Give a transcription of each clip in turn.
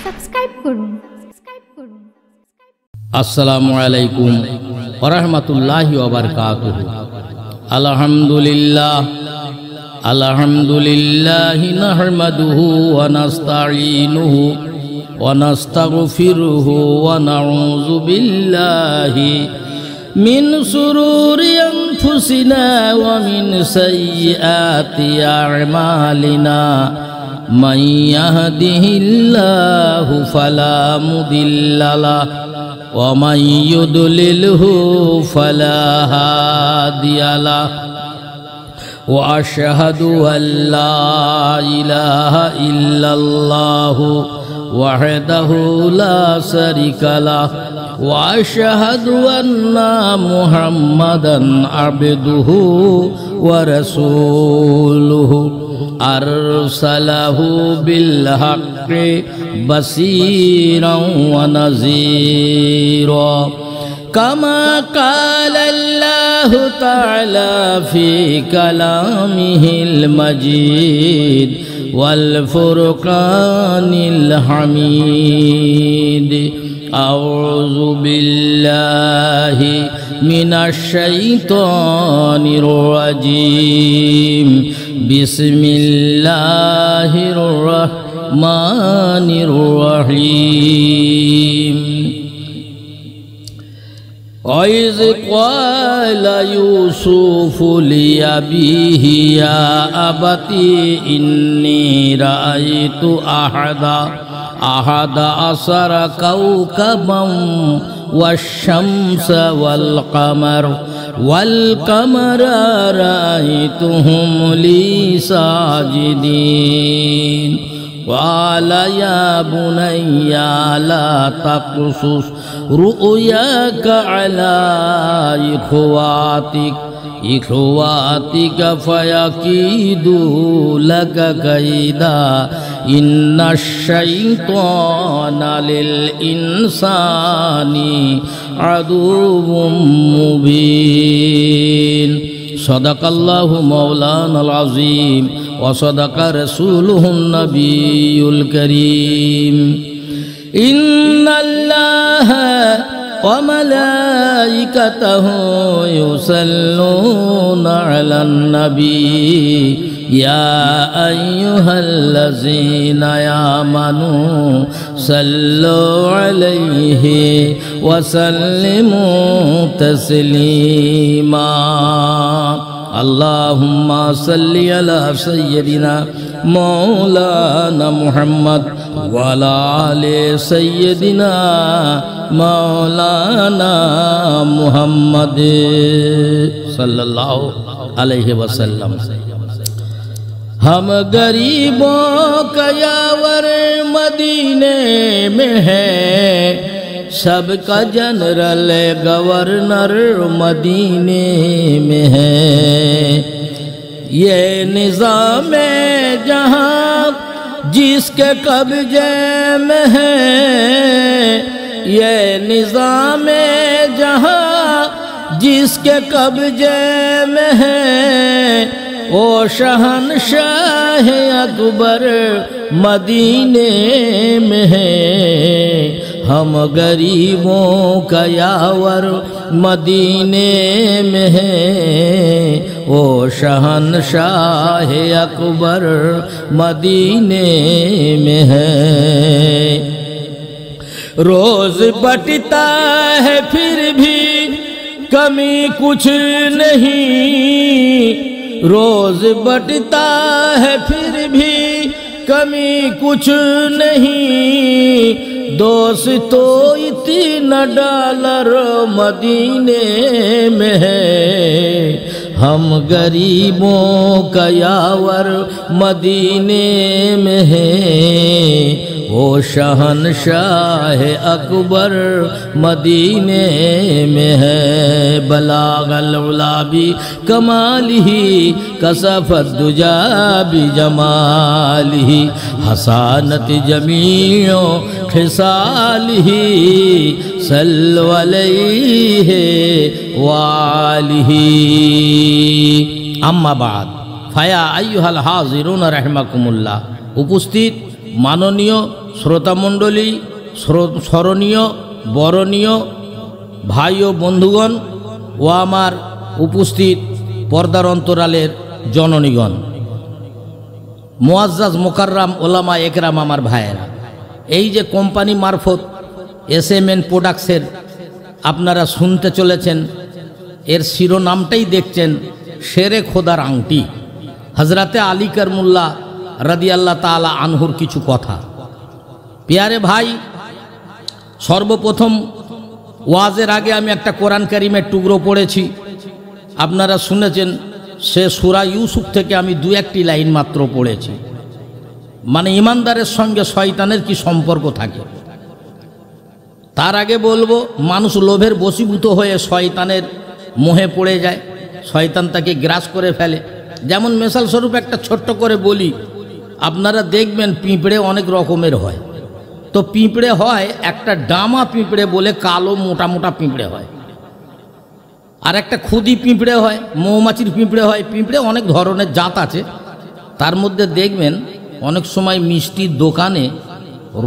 Subscribe করুন। আসসালামু আলাইকুম ওয়া রাহমাতুল্লাহি ওয়া বারাকাতুহু। আলহামদুলিল্লাহি নাহমাদুহু ওয়া নাস্তাঈনুহু ওয়া নাস্তাগফিরুহু ওয়া নাউযু বিল্লাহি মিন শুরুরি আনফুসিনা ওয়া মিন সাইয়্যাতি আ'মালিনা। মান ইয়াহদিহিল্লাহু ফালা মুদিল্লা লাহু ওয়া মান ইউদ্লিলহু ফালা হাদিয়া লাহু। ওয়া আশহাদু আল্লা ইলাহা ইল্লাল্লাহু ওয়াহদাহু লা শারীকা লাহু ওয়া আশহাদু আন্না মুহাম্মাদান আবদুহু ওয়া রাসূলুহু আরসালাহু বিল হাক্কি বাসীরাও ওয়া নাযীরা। কামা ক্বালা আল্লাহু তাআলা ফি কালামিহিল মাজিদ ওয়াল ফুরকানিল হামিদ। আউযু বিল্লাহি মিনাশ শাইতানির রাজীম। বিসমিল্লাহির রাহমানির রহিম। وَإِذْ قَالَ يُوسُفُ لِأَبِيهِ يَا أَبَتِ إِنِّي رَأَيْتُ أحد عشر كوكبا والشمس والقمر رأيتهم لي ساجدين. قال يا بني لا تقصص رؤياك على إخواتك فيكيدوا لك كيدا إن الشيطان للإنسان عدو مبين. صدق الله مولانا العظيم وصدق رسوله النبي الكريم. إن الله وملائكته يصلون على النبي يا أيها الذين آمنوا صلوا عليه وسلموا تسليما. اللهم صل على سيدنا مولانا محمد وعلى آل سيدنا مولانا محمد صلی اللہ علیہ وسلم. ہم غریبوں کا یاور مدینے میں ہے، سب کا جنرل گورنر مدینے میں ہے. یہ نظام جہاں جس کے قبضے میں ہے، یہ نظام جہاں جس کے قبضے میں ہے، وہ شہنشاہ اکبر مدینے میں ہے. ہم غریبوں کا یاور مدینے میں ہے، وہ شہنشاہ اکبر مدینے میں ہے. روز بٹتا ہے پھر بھی کمی کچھ نہیں، روز بٹتا ہے پھر بھی کمی کچھ نہیں. دوستو اتنا ڈالر مدینے میں ہے، ہم غریبوں کا یاور مدینے میں ہے، وہ شہنشاہ اکبر مدینے میں ہے. بلاغ العلا بکمالہ کشف الدجی بجمالہ حسنت جمیع خصالہ صلوا علیہ وآلہ. اما بعد فیا ایھا الحاضرون رحمکم اللہ. উপস্থিত মাননীয় শ্রোতামণ্ডলী, স্মরণীয় বরণীয় ভাই ও বন্ধুগণ ও আমার উপস্থিত পর্দার অন্তরালের জননীগণ, মুআজ্জাজ মোকাররাম ওলামা একরাম, আমার ভাইয়েরা, এই যে কোম্পানি মারফত SMN প্রোডাক্টসের আপনারা শুনতে চলেছেন, এর শিরোনামটাই দেখছেন শেরে খোদার আংটি, হজরতে আলী কারমুল্লাহ রাদিয়াল্লাহ তাআলা আনহুর কিছু কথা। প্যারে ভাই, সর্বপ্রথম ওয়াজের আগে আমি একটা কোরআন কারিমের টুকরো পড়েছি, আপনারা শুনেছেন। সে সূরা ইউসুফ থেকে আমি 2-1টি লাইন মাত্র পড়েছি। মানে ইমানদারের সঙ্গে শয়তানের কি সম্পর্ক থাকে। তার আগে বলবো, মানুষ লোভের বশীভূত হয়ে শয়তানের মোহে পড়ে যায়, শয়তান তাকে গ্রাস করে ফেলে। যেমন মিসাল স্বরূপ একটা ছোট্ট করে বলি, আপনারা দেখবেন পিঁপড়ে অনেক রকমের হয়। তো পিঁপড়ে হয় একটা ডামা পিঁপড়ে বলে, কালো মোটা মোটা পিঁপড়ে হয়। আর একটা খুদি পিঁপড়ে হয়, মৌমাছির পিঁপড়ে হয়। পিঁপড়ে অনেক ধরনের জাত আছে। তার মধ্যে দেখবেন অনেক সময় মিষ্টির দোকানে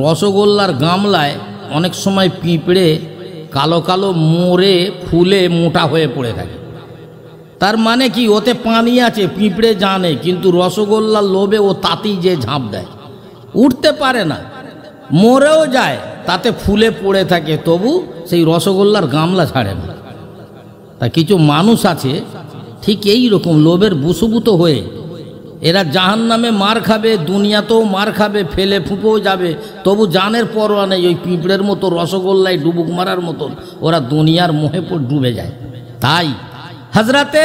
রসগোল্লার গামলায় অনেক সময় পিঁপড়ে কালো কালো মোড়ে ফুলে মোটা হয়ে পড়ে থাকে। তার মানে কি, ওতে পানি আছে, পিঁপড়ে জানে, কিন্তু রসগোল্লার লোভে ও তাতেই যে ঝাঁপ দেয়, উঠতে পারে না, মরেও যায়, তাতে ফুলে পড়ে থাকে, তবু সেই রসগোল্লার গামলা ছাড়ে না। তা কিছু মানুষ আছে ঠিক এই রকম লোভের বশীভূত হয়ে এরা জাহান্নামে মার খাবে, দুনিয়াতেও মার খাবে, ফেলে ফুঁপেও যাবে, তবু জানের পরোয়া নেই। ওই পিঁপড়ের মতো রসগোল্লায় ডুবুক মারার মতন ওরা দুনিয়ার মোহে ডুবে যায়। তাই হজরতে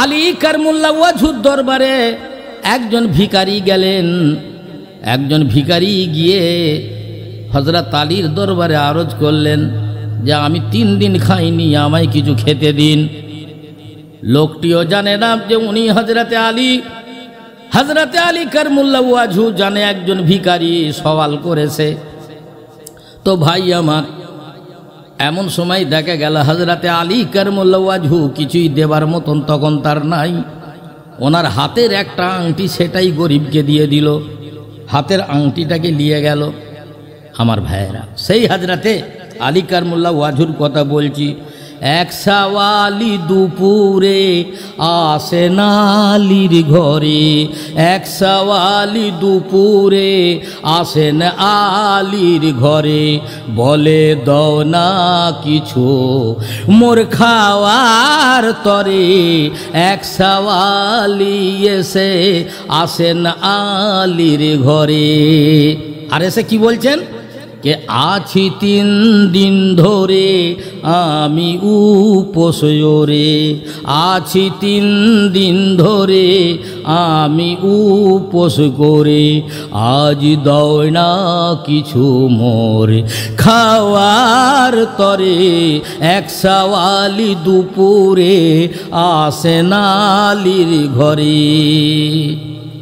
আলী কারমুল্লাহ ওয়াজহুর দরবারে একজন ভিখারি গেলেন। একজন ভিখারি গিয়ে হজরত আলীর দরবারে আরজ করলেন যে আমি 3 দিন খাইনি, আমায় কিছু খেতে দিন। লোকটিও জানে না যে উনি হজরতে আলী। হজরতে আলী কারমুল্লাহ ওয়াজহু জানে একজন ভিখারি সওয়াল করেছে। তো ভাই আমার, এমন সময় দেখা গেল হজরতে আলী কারমুল্লাহ ওয়াজহু কিছুই দেবার মতন তখন তার নাই। ওনার হাতের একটা আংটি, সেটাই গরিবকে দিয়ে দিল। হাতের আংটিটাকে নিয়ে গেল। আমার ভাইয়েরা, সেই হজরতে আলী কারমুল্লাহ ওয়াজহুর কথা বলছি। এক সাওয়ালি দুপুরে আসেন আলীর ঘরে, এক সাওয়ালি দুপুরে আসেন আলীর ঘরে, বলে দাও না কিছু মোর খাওয়ার তরে। এক সাওয়ালি এসে আসেন আলীর ঘরে। আর এসে কি বলছেন কে, আছি 3 দিন ধরে আমি উপোসরে, আছি 3 দিন ধরে আমি উপোস করে, আজ দাও না কিছু মোর খাওয়ার তরে। এক সাওয়ালি দুপুরে আসেন আলীর ঘরে।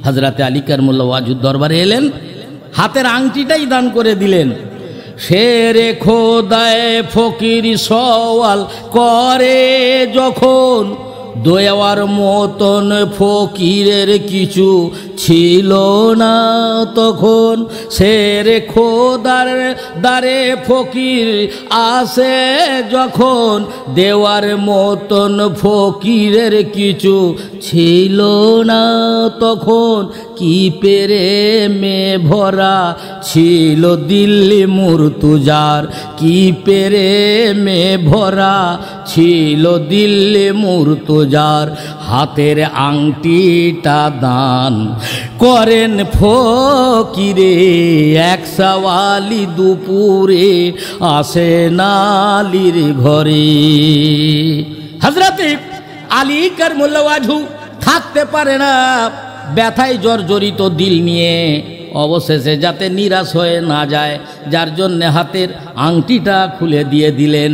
হজরতে আলী কারমুল্লাহ ওয়াজহুর দরবারে এলেন, হাতের আংটিটাই দান করে দিলেন। শেরে খোদায় ফকির সওয়াল করে যখন, দয়ার মতন ফকিরের কিছু ছিল না তখন। শেরে খোদার দ্বারে ফকির আসে যখন, দেওয়ার মতন ফকিরের কিছু ছিল না তখন। কি প্রেমে ভরা ছিল দিল্লি মুর্তুজার, কি প্রেমে ভরা ছিল দিল্লি মুর্তুজার। হাতের আংটিটা দান করেন ফকিরে, এক সাওয়ালি দুপুরে আসেন আলীর ঘরে। হযরতে আলী কারমুল্লাহ ওয়াজহু থাকতে পারে না, ব্যথায় জর্জরিত দিল নিয়ে অবশেষে যাতে নিরাশ হয়ে না যায়, যার জন্যে হাতের আংটিটা খুলে দিয়ে দিলেন।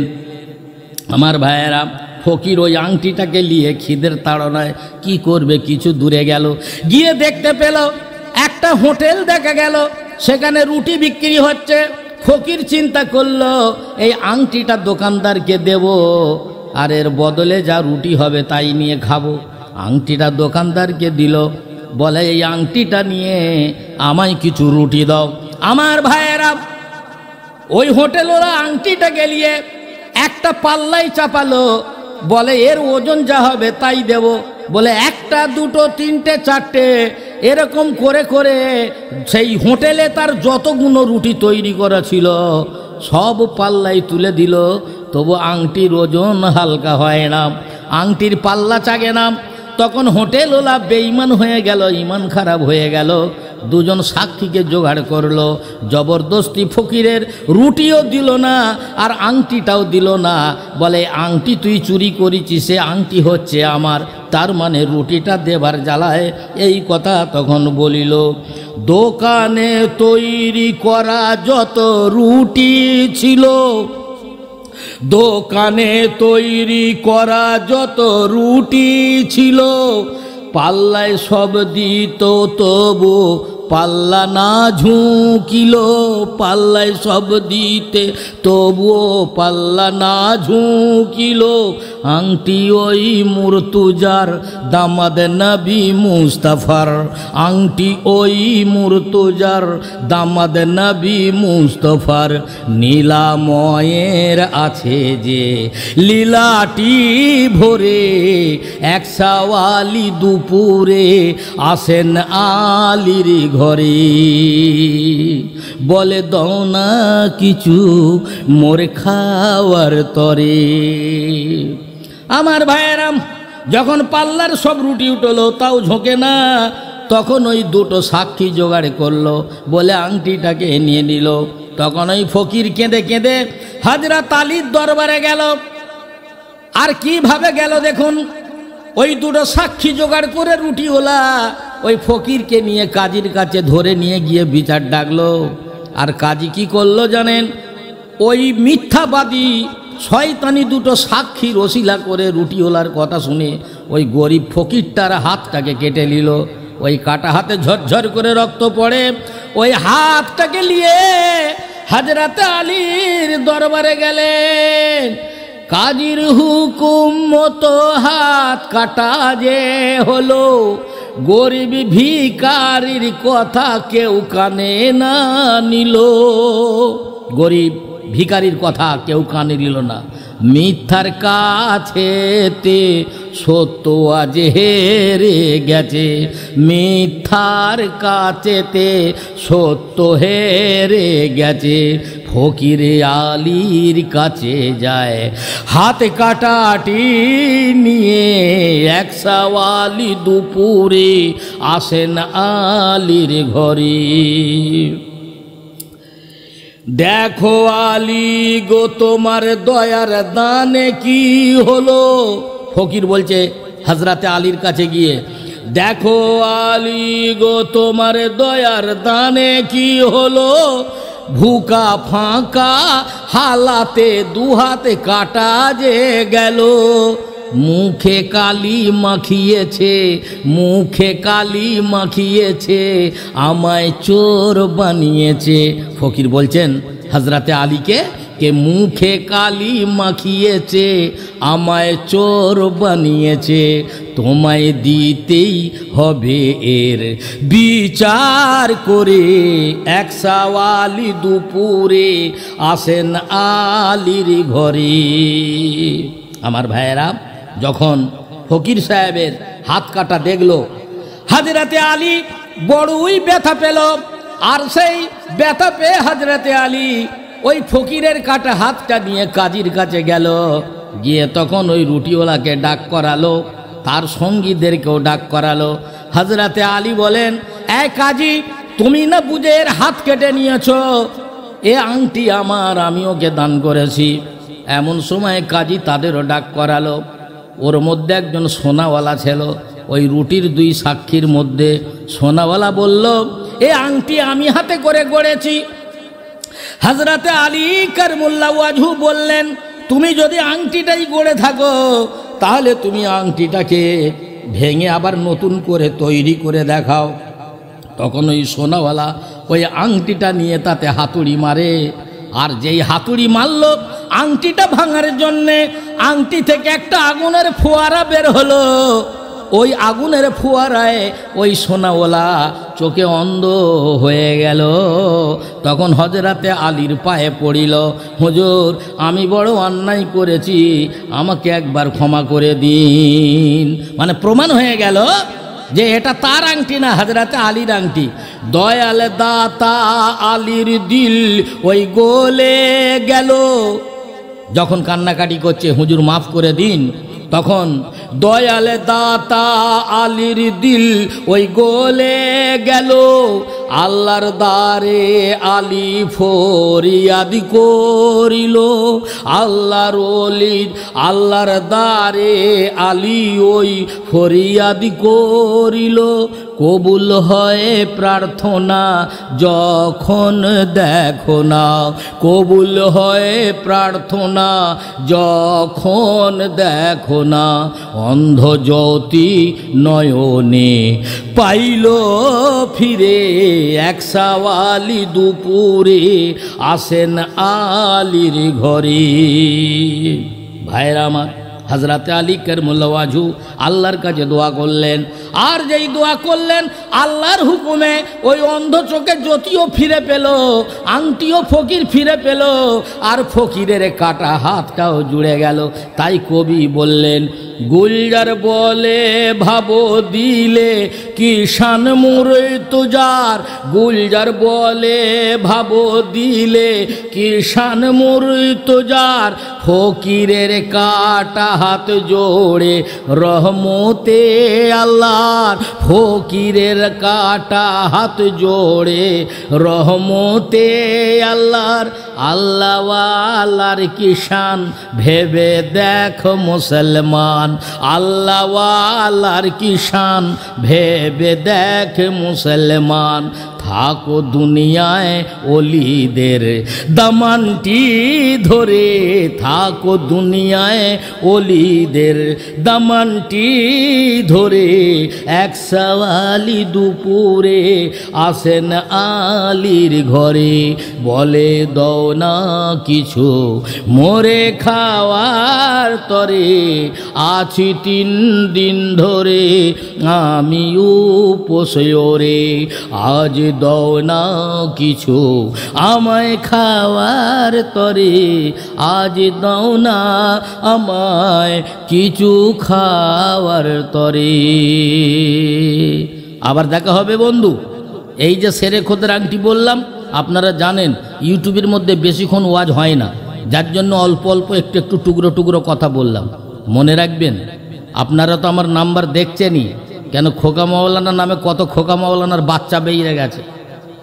আমার ভাইয়েরা, ফকির ওই আংটিটাকে নিয়ে খিদের তাড়নায় কি করবে, কিছু দূরে গেল, গিয়ে দেখতে পেল একটা হোটেল দেখা গেল, সেখানে রুটি বিক্রি হচ্ছে। ফকির চিন্তা করলো এই আংটিটা দোকানদারকে দেব, আর এর বদলে যা রুটি হবে তাই নিয়ে খাবো। আংটিটা দোকানদারকে দিল, বলে এই আংটিটা নিয়ে আমায় কিছু রুটি দাও। আমার ভাইয়েরা, ওই হোটেলওয়ালা আংটিটাকে নিয়ে একটা পাল্লায় চাপালো, বলে এর ওজন যা হবে তাই দেব। বলে একটা, দুটো, তিনটে, চারটে এরকম করে করে সেই হোটেলে তার যতগুলো রুটি তৈরি করা ছিল সব পাল্লায় তুলে দিল, তবু আংটির ওজন হালকা হয় না, আংটির পাল্লা চাগে না। তখন হোটেলওয়ালা বেঈমান হয়ে গেল, ইমান খারাপ হয়ে গেল। দুজন সাক্ষীকে জোগাড় করলো, জবরদস্তি ফকিরের রুটিও দিল না আর আংটিটাও দিল না। বলে আংটি তুই চুরি করেছিস, সে আংটি হচ্ছে আমার, তার মানে রুটিটা দেবার জ্বালায় এই কথা তখন বলিল। দোকানে তৈরি করা যত রুটি ছিল, দোকানে তৈরি করা যত রুটি ছিল, পাল্লায় সব দিত তবু পাল্লা না ঝুঁকিল, পাল্লায় সব দিতে তবুও পাল্লা না ঝুঁকিল। আংটি ওই মুর্তুজার দামাদ নবী মুস্তাফার, আংটি ওই মুর্তুজার দামাদ নবী মুস্তাফার। নীলাময়ের আছে যে লীলাটি ভরে, এক সওয়ালি দুপুরে আসেন আলীর ঘরে। বলে দাও না কিছু মোর খাওয়ার তরে। আমার ভাইয়েরাম, যখন পাল্লার সব রুটি উঠলো তাও ঝোঁকে না, তখন ওই দুটো সাক্ষী জোগাড় করলো, বলে আংটিটাকে নিয়ে নিল। তখন ওই ফকির কেঁদে কেঁদে হযরত আলীর দরবারে গেল। আর কিভাবে গেল দেখুন, ওই দুটো সাক্ষী জোগাড় করে রুটিওয়ালা ওই ফকিরকে নিয়ে কাজীর কাছে ধরে নিয়ে গিয়ে বিচার ডাকলো। আর কাজী কি করলো জানেন? ওই মিথ্যাবাদী শয়তানি দুটো সাক্ষীর ওসিলা করে রুটিওয়ালার কথা শুনে ওই গরিব ফকিরটার হাতটাকে কেটে নিল। ওই কাটা হাতে ঝরঝর করে রক্ত পড়ে। ওই হাতটাকে নিয়ে হযরত আলীর দরবারে গেলেন। কাজীর হুকুম মতো হাত কাটা যে হলো, গরিব ভিখারির কথা কেউ কানে না নিল। গরিব ভিখারির কথা কেউ কানে নিল না। মিথ্যার কাছেতে সত্য আজ হেরে গেছে, মিথ্যার কাছেতে সত্য হেরে গেছে। ফকির আলীর কাছে যায় হাতে কাটাটি নিয়ে, এক সওয়ালি দুপুরে আসেন আলীর ঘরে। দেখো আলী গো তোমার দয়ার দানে কি হলো। ফকির বলছে হযরতে আলীর কাছে গিয়ে, দেখো আলী গো তোমার দয়ার দানে কি হলো। ভুকা ফাঁকা হালাতে দুহাতে কাটা যে গেল, মুখে কালি মাখিয়েছে, মুখে কালি মাখিয়েছে, আমায় চোর বানিয়েছে। ফকির বলছেন হযরতে আলীকে কে মুখে কালি মাখিয়েছে, আমায় চোর বানিয়েছে। তোমায় দিতেই হবে এর বিচার করে, এক সওয়ালি দুপুরে আসেন আলীর ঘরে। আমার ভাইয়েরা, যখন ফকির সাহেবের হাত কাটা দেখলো, হযরতে আলী বড়ই ব্যথা পেল। আর সেই ব্যথা পেয়ে হযরতে আলী ওই ফকিরের কাটা হাতটা নিয়ে কাজীর কাছে গেল। গিয়ে তখন ওই রুটিওয়ালাকে ডাক করালো, তার সঙ্গীদেরকেও ডাক করালো। হযরতে আলী বলেন, এ কাজী, তুমি না বুঝে এর হাত কেটে নিয়েছ, এ আংটি আমার, আমি ওকে দান করেছি। এমন সময় কাজী তাদেরও ডাক করালো। ওর মধ্যে একজন সোনাওয়ালা ছিল। ওই রুটির দুই সাক্ষীর মধ্যে সোনাওয়ালা বলল, এ আংটি আমি হাতে করে গড়েছি। হযরতে আলী কারমুল্লাহ ওয়াজহু বললেন, তুমি যদি আংটিটাই গড়ে থাকো তাহলে তুমি আংটিটাকে ভেঙে আবার নতুন করে তৈরি করে দেখাও। তখন ওই সোনাওয়ালা ওই আংটিটা নিয়ে তাতে হাতুড়ি মারে। আর যেই হাতুড়ি মারল আংটিটা ভাঙার জন্যে, আংটি থেকে একটা আগুনের ফোয়ারা বের হলো। ওই আগুনের ফুয়ারায় ওই সোনাওয়ালা চোখে অন্ধ হয়ে গেল। তখন হযরতে আলীর পায়ে পড়িল, হুজুর আমি বড় অন্যায় করেছি, আমাকে একবার ক্ষমা করে দিন। মানে প্রমাণ হয়ে গেল যে এটা তার আংটি না, হযরতে আলীর আংটি। দয়াল দাতা আলীর দিল ওই গলে গেল। যখন কান্নাকাটি করছে হুজুর মাফ করে দিন, তখন দয়াল দাতা আলীর দিল ওই গলে গেল। আল্লাহর দ্বারে আলী ফরিয়াদ করিল, আল্লাহর ওলি আল্লাহর দ্বারে আলী ওই ফরিয়াদ করিল। কবুল হয় প্রার্থনা যখন দেখো না, কবুল হয় প্রার্থনা যখন দেখো না। অন্ধ জ্যোতি নয়নে পাইল ফিরে, এক সাওয়ালি দুপুরে আসেন আলীর ঘরে। ভাইরা আমার, হযরতে আলী কারমুল্লাহ ওয়াজহু আল্লাহর কাছে দোয়া করলেন, আর যেই দোয়া করলেন আল্লাহর হুকুমে ওই অন্ধ চোখে জ্যোতিও ফিরে পেল, আংটিও ফকির ফিরে পেল, আর ফকিরের কাটা হাতটাও জুড়ে গেল। তাই কবি বললেন, গুলজার বলে ভাবো দিলে কি শান মুরে তুজার, গুলজার বলে ভাবো দিলে কি শান মুরে তুজার। ফকিরের কাটা হাত জোড়ে রহমতে আল্লাহর, ফকিরের কাটা হাত জোড়ে রহমতে আল্লাহর। আল্লাহওয়ালার কিষান ভেবে দেখ মুসলমান, আল্লাহওয়ালার কিষান ভেবে দেখ মুসলমান। থাকো দুনিয়ায় ওলিদের দামানটি ধরে, থাকো দুনিয়ায় ওলিদের দামানটি ধরে। এক সাওয়ালি দুপুরে আসেন আলীর ঘরে, বলে দও না কিছু মোরে খাওয়ার তরে। আছি 3 দিন ধরে আমি উপোসরে, আজ দও না কিছু আমায় খাওয়ার তরে, আজ দাও না আমায় কিছু খাওয়ার তরে। আবার দেখা হবে বন্ধু। এই যে শেরে খোদের আংটি বললাম, আপনারা জানেন ইউটিউবের মধ্যে বেশিক্ষণ ওয়াজ হয় না, যার জন্য অল্প অল্প একটু একটু টুকরো টুকরো কথা বললাম। মনে রাখবেন, আপনারা তো আমার নাম্বার দেখছেনই, কেন খোকা মাওলানা নামে কত খোকা মাওলানার বাচ্চা বেরিয়ে গেছে।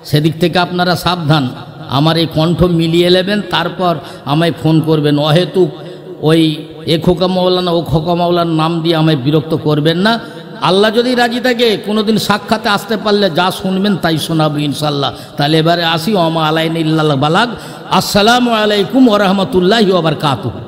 সেদিক থেকে আপনারা সাবধান, আমার এই কণ্ঠ মিলিয়ে নেবেন, তারপর আমায় ফোন করবেন। অহেতুক ওই এ খোকা মাওলানা ও খোকা মাওলানার নাম দিয়ে আমায় বিরক্ত করবেন না। আল্লাহ যদি রাজি থাকে কোনোদিন সাক্ষাতে আসতে পারলে যা শুনবেন তাই শোনাবো ইনশাল্লাহ। তাহলে এবারে আসি, ওমা আলাইনা ইল্লাল বালাগ। আসসালামু আলাইকুম ওয়া রাহমাতুল্লাহি ওয়া বারাকাতুহু।